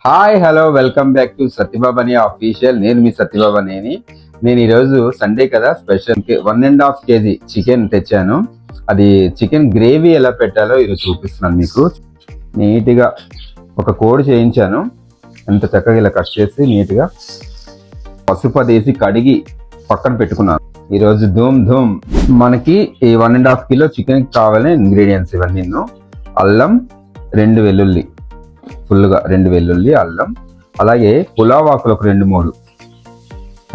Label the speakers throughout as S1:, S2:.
S1: Hi hello welcome back to Satyababani official. నేను మీ సత్యబాబనేని. నేను ఈరోజు సండే కదా, స్పెషల్ 1.5 kg చికెన్ తెచ్చాను. అది చికెన్ గ్రేవీ ఎలా పెట్టాలో ఈరోజు చూపిస్తున్నాను మీకు. నీట్గా ఒక కోడి చేయించాను. ఎంత చక్కగా ఇలా కట్ చేసి నీట్గా పసుపు వేసి కడిగి పక్కన పెట్టుకున్నాను. ఈరోజు ధూమ్ ధూమ్ మనకి ఈ 1.5 kg చికెన్ కావాలని ఇంగ్రీడియంట్స్ ఇవన్నీ: అల్లం, 2 వెల్లుల్లి, ఫుల్గా 2 వెల్లుల్లి, అల్లం, అలాగే పులావ్ ఆకులు ఒక 2-3,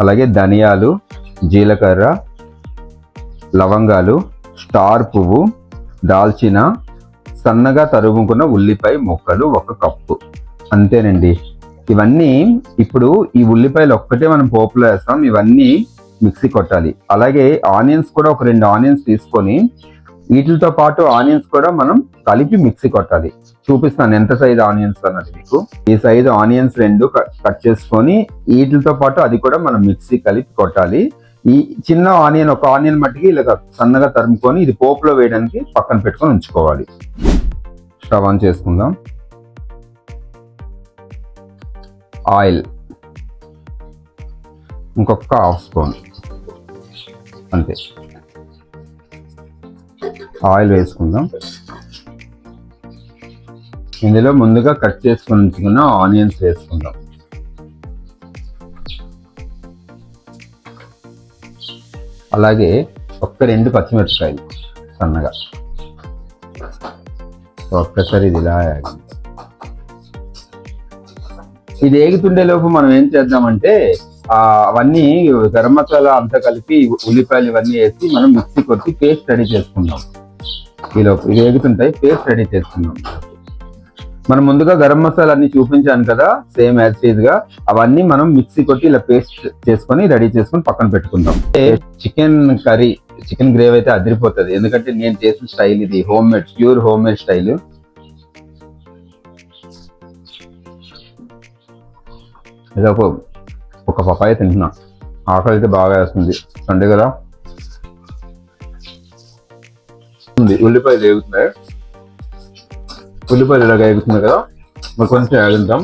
S1: అలాగే ధనియాలు, జీలకర్ర, లవంగాలు, స్టార్ పువ్వు, దాల్చిన, సన్నగా తరుగుకున్న ఉల్లిపాయ ముక్కలు 1 కప్పు. అంతేనండి. ఇవన్నీ ఇప్పుడు ఈ ఉల్లిపాయలు ఒక్కటే మనం పోపులో వేస్తాం. ఇవన్నీ మిక్సీ కొట్టాలి. అలాగే ఆనియన్స్ కూడా ఒక 2 ఆనియన్స్ తీసుకొని వీటితో పాటు ఆనియన్స్ కూడా మనం కలిపి మిక్సీ కొట్టాలి. చూపిస్తాను ఎంత సైజ్ ఆనియన్స్ అన్నది మీకు. ఈ సైజ్ ఆనియన్స్ 2 కట్ చేసుకొని వీటితో పాటు అది కూడా మనం మిక్సీ కలిపి కొట్టాలి. ఈ చిన్న ఆనియన్, ఒక ఆనియన్ మట్టికి ఇలా సన్నగా తరుముకొని ఇది పోపులో వేయడానికి పక్కన పెట్టుకొని ఉంచుకోవాలి. స్టవ్ ఆన్ చేసుకుందాం. ఆయిల్ ఇంకొక 1/2 స్పూన్ అంతే. ఆయిల్ వేసుకుందాం. ఇందులో ముందుగా కట్ చేసుకుని ఉంచుకున్న ఆనియన్స్ వేసుకుందాం. అలాగే 2 పచ్చిమిరపకాయలు సన్నగా. ఒక్కసారి ఇది ఇలా ఇది ఏగుతుండే లోపు మనం ఏం చేద్దామంటే అవన్నీ గరం మసాలా అంతా కలిపి ఉల్లిపాయలు ఇవన్నీ వేసి మనం మిక్సీ కొట్టి పేస్ట్ రెడీ చేసుకుందాం. ఈలోపు ఇది ఏగుతుంటాయి, పేస్ట్ రెడీ చేసుకుందాం. మనం ముందుగా గరం మసాలా అన్ని చూపించాను కదా, సేమ్ యాజ్ గా అవన్నీ మనం మిక్సీ కొట్టి ఇలా పేస్ట్ చేసుకొని రెడీ చేసుకొని పక్కన పెట్టుకుందాం. చికెన్ కర్రీ, చికెన్ గ్రేవీ అయితే అదిరిపోతుంది. ఎందుకంటే నేను చేసిన స్టైల్ ఇది ప్యూర్ హోమ్ మేడ్ స్టైల్. ఇదొక పపాయ తింటున్నా. ఆకలి అయితే బాగా వేస్తుంది. సండే కదా. ఉల్లిపాయలు వేగుతున్నాయి. ఉల్లిపాయలు ఇలాగ వేగుతున్నాయి కదా, మరి కొంచెం వేగుతాం.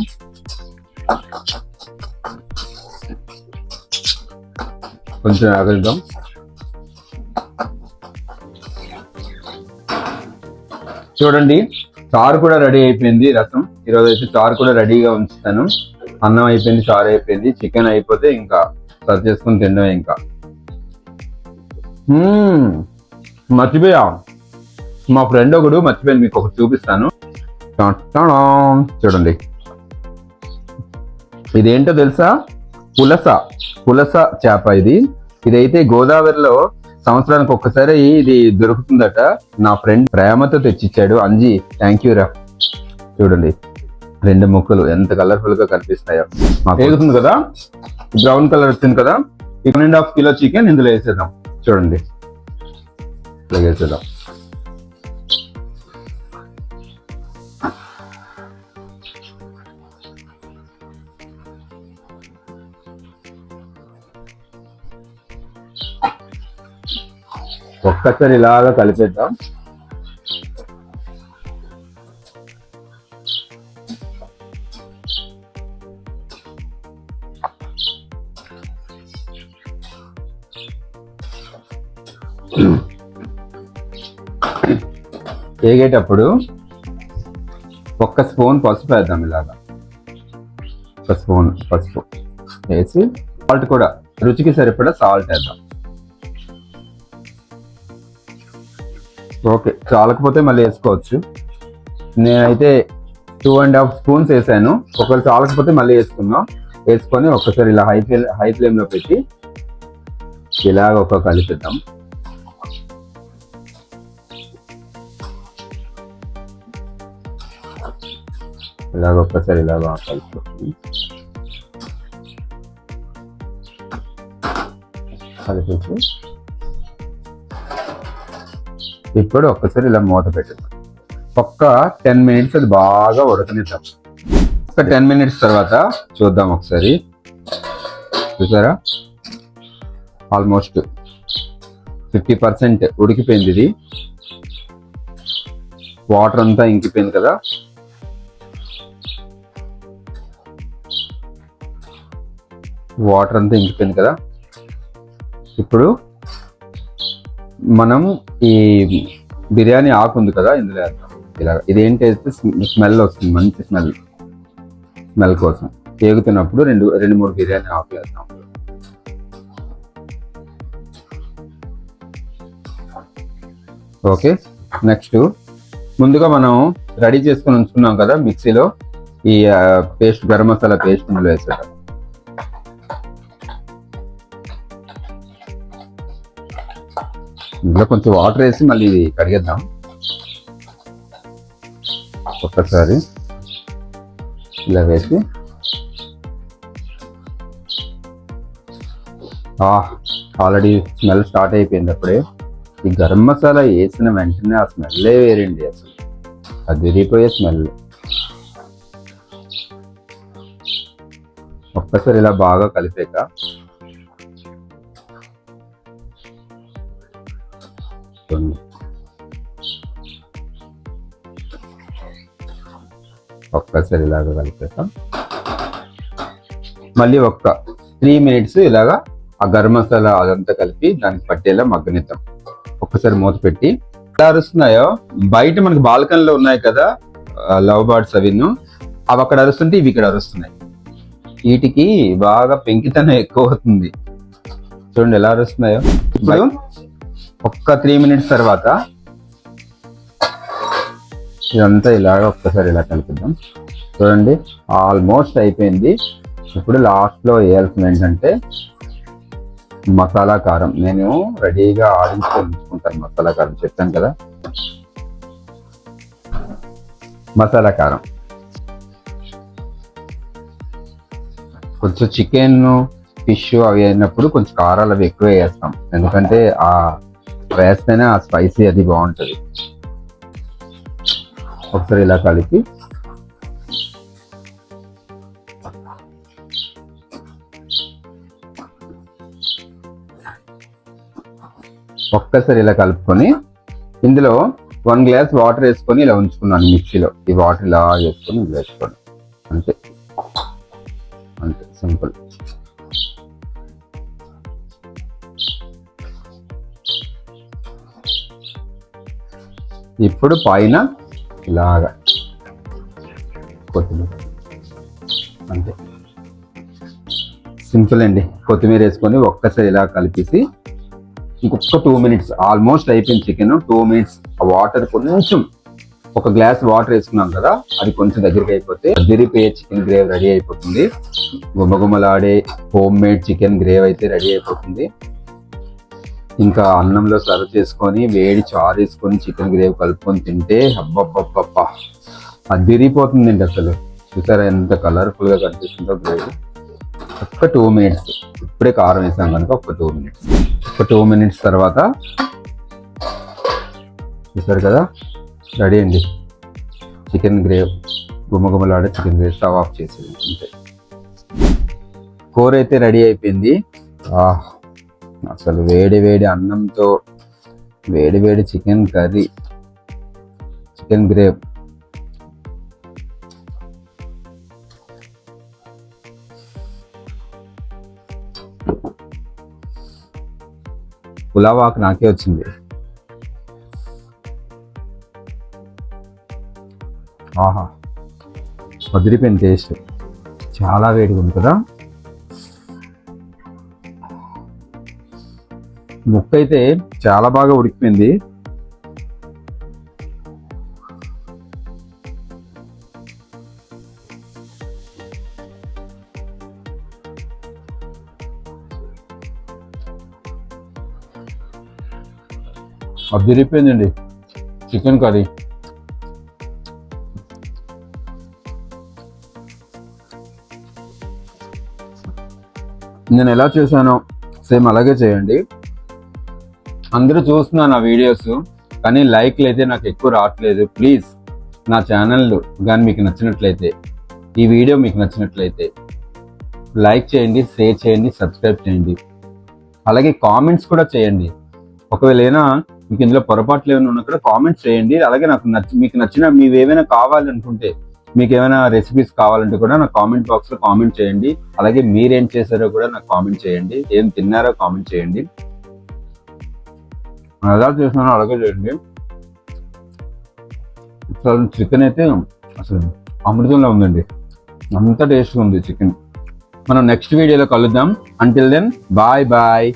S1: చూడండి, చారు కూడా రెడీ అయిపోయింది. రసం ఈరోజు అయితే చారు కూడా రెడీగా ఉంచుతాను. అన్నం అయిపోయింది, చారు అయిపోయింది, చికెన్ అయిపోతే ఇంకా సర్వ్ చేసుకుని తినడమే. ఇంకా మర్చిపోయా, మా ఫ్రెండ్ ఒకడు మర్చిపోయాను, మీకు ఒకటి చూపిస్తాను. చూడండి, ఇదేంటో తెలుసా? పులస చేప. ఇదైతే గోదావరిలో సంవత్సరానికి ఒక్కసారి ఇది దొరుకుతుందట. నా ఫ్రెండ్ ప్రేమతో తెచ్చిచ్చాడు. అంజీ, థ్యాంక్ యూ రా. చూడండి, 2 ముక్కలు ఎంత కలర్ఫుల్ గా కనిపిస్తాయో. వేగుతుంది కదా, బ్రౌన్ కలర్ వచ్చింది కదా. 1.5 kg చికెన్ ఇందులో వేసేద్దాం. చూడండి, ఇలా వేసేద్దాం. ఒక్కసారి ఇలాగా కలిపేద్దాం. వేగేటప్పుడు 1 స్పూన్ పసుపు వేద్దాం. ఇలాగా 1 స్పూన్ పసుపు వేసి సాల్ట్ కూడా రుచికి సరిపడా సాల్ట్ వేద్దాం. ఓకే, చాలకపోతే మళ్ళీ వేసుకోవచ్చు. నేనైతే 2.5 స్పూన్స్ వేసాను. ఒకవేళ చాలకపోతే మళ్ళీ వేసుకొని ఒక్కసారి ఇలా హై ఫ్లేమ్లో పెట్టి ఇలాగ కలిపిద్దాం. ఇలాగ ఒక్కసారి ఇలాగా కలిపి ఇప్పుడు ఒక్కసారి ఇలా మూత పెట్టేద్దాం. 10 మినిట్స్ అది బాగా ఉడకనిద్దాం. 10 మినిట్స్ తర్వాత చూద్దాం ఒకసారి. చూసారా, ఆల్మోస్ట్ 50% ఉడికిపోయింది. ఇది వాటర్ అంతా ఇంకిపోయింది కదా. వాటర్ అంతా ఇంకిపోయింది కదా. ఇప్పుడు మనం ఈ బిర్యానీ ఆకు ఉంది కదా, ఇందులో వేద్దాం. ఇలా ఇదేంటి అయితే స్మెల్ వస్తుంది, మంచి స్మెల్ కోసం ఏగుతున్నప్పుడు రెండు మూడు బిర్యానీ ఆకులు వేద్దాం. ఓకే, నెక్స్ట్ ముందుగా మనం రెడీ చేసుకుని ఉంచుకున్నాం కదా మిక్సీలో ఈ పేస్ట్, గరం మసాలా పేస్ట్ ఇందులో వేసాడు. ఇందులో కొంచెం వాటర్ వేసి మళ్ళీ ఇది కడిగేద్దాం ఒక్కసారి. ఇలా వేసి ఆల్రెడీ స్మెల్ స్టార్ట్ అయిపోయింది. అప్పుడే ఈ గరం మసాలా వేసిన వెంటనే ఆ స్మెల్లే వేరండి, అసలు అది విరిగిపోయే స్మెల్. ఒక్కసారి ఇలా బాగా కలిపాక ఒక్కసారి ఇలాగా కలిపాక మళ్ళీ 3 minutes ఇలాగా ఆ గరం మసాలా అదంతా కలిపి దానికి పట్టేలా మగ్గనిద్దాం. ఒక్కసారి మూత పెట్టి ఎలా అరుస్తున్నాయో, బయట మనకి బాల్కనీలో ఉన్నాయి కదా లవ్ బర్డ్స్, అవి అక్కడ అరుస్తుంటే ఇవి ఇక్కడ అరుస్తున్నాయి. వీటికి బాగా పెంకితనం ఎక్కువ అవుతుంది. చూడండి ఎలా అరుస్తున్నాయో. ఇప్పుడు 3 minutes తర్వాత ఇదంతా ఇలాగ ఒక్కసారి ఇలా కలుపుదాం. చూడండి ఆల్మోస్ట్ అయిపోయింది. ఇప్పుడు లాస్ట్లో వేయాల్సింది ఏంటంటే మసాలా కారం. నేను రెడీగా ఆడించుకొని ఉంచుకుంటాను మసాలా కారం, చెప్పాను కదా. మసాలా కారం కొంచెం చికెన్, ఫిష్ అవి అయినప్పుడు కొంచెం కారాలు అవి ఎక్కువ వేస్తాం, ఎందుకంటే ఆ వేస్తేనే ఆ స్పైసీ అది బాగుంటుంది. ఒకసారి ఇలా కలిపి ఒక్కసారి ఇలా కలుపుకొని ఇందులో 1 glass వాటర్ వేసుకొని ఇలా ఉంచుకున్నాను మిక్సీలో. ఈ వాటర్ ఇలా వేసుకొని ఇలా వేసుకోండి, అంతే అంతే, సింపుల్. ఇప్పుడు పైన ఇలాగా కొత్తిమీర, అంతే సింపుల్ అండి. కొత్తిమీర వేసుకొని ఒక్కసారి ఇలా కలిపేసి ఇంకొక 2 minutes, ఆల్మోస్ట్ అయిపోయింది చికెన్. 2 minutes ఆ వాటర్ కొంచెం, 1 glass వాటర్ వేసుకున్నాం కదా, అది కొంచెం దగ్గరికి అయిపోతే అదిరిపోయే చికెన్ గ్రేవీ రెడీ అయిపోతుంది. గుమగుమలాడే హోమ్ మేడ్ చికెన్ గ్రేవీ అయితే రెడీ అయిపోతుంది. ఇంకా అన్నంలో సర్వ్ చేసుకొని వేడి చారు వేసుకొని చికెన్ గ్రేవీ కలుపుకొని తింటే అబ్బబ్బబ్బబ్బా అదిరిపోతుందండి అసలు. చూసారా ఎంత కలర్ఫుల్గా కనిపిస్తుందో గ్రేవీ. 2 minutes, ఇప్పుడే కారం వేసాం కనుక 2 minutes. 2 minutes తర్వాత చూసారు కదా రెడీ అండి చికెన్ గ్రేవ్, గుమగుమలాడే చికెన్ గ్రేవ్. స్టవ్ ఆఫ్ చేసేది అంతే. కూర అయితే రెడీ అయిపోయింది. అసలు వేడి వేడి అన్నంతో వేడి వేడి chicken curry, chicken grave. Pulao ఆకు నాకే వచ్చింది. ఆహా వదిలిపోయిన టేస్ట్, చాలా వేడిగా ఉంది కదా. ముక్క అయితే చాలా బాగా ఉడికిపోయింది. అదిరిపోయిందండి చికెన్ కర్రీ. నేను ఎలా చేశానో సేమ్ అలాగే చేయండి. అందరూ చూస్తున్నారు నా వీడియోస్, కానీ లైక్లు అయితే నాకు ఎక్కువ రావట్లేదు. ప్లీజ్ నా ఛానల్ కానీ మీకు నచ్చినట్లయితే, ఈ వీడియో మీకు నచ్చినట్లయితే లైక్ చేయండి, షేర్ చేయండి, సబ్స్క్రైబ్ చేయండి. అలాగే కామెంట్స్ కూడా చేయండి. ఒకవేళ ఏమైనా మీకు ఇందులో పొరపాట్లు ఏమైనా ఉన్నా కూడా కామెంట్స్ చేయండి. అలాగే నాకు మీకు నచ్చిన మీవి ఏమైనా కావాలనుకుంటే మీకు ఏమైనా రెసిపీస్ కావాలంటే కూడా నాకు కామెంట్ బాక్స్లో కామెంట్ చేయండి. అలాగే మీరేం చేశారో కూడా నాకు కామెంట్ చేయండి. ఏం తిన్నారో కామెంట్ చేయండి. ఎలా చేసినానో అలాగే చేయండి. అసలు చికెన్ అయితే అసలు అమృతంలో ఉందండి. అంత టేస్ట్గా ఉంది చికెన్. మనం నెక్స్ట్ వీడియోలో కలుద్దాం. Until then bye bye.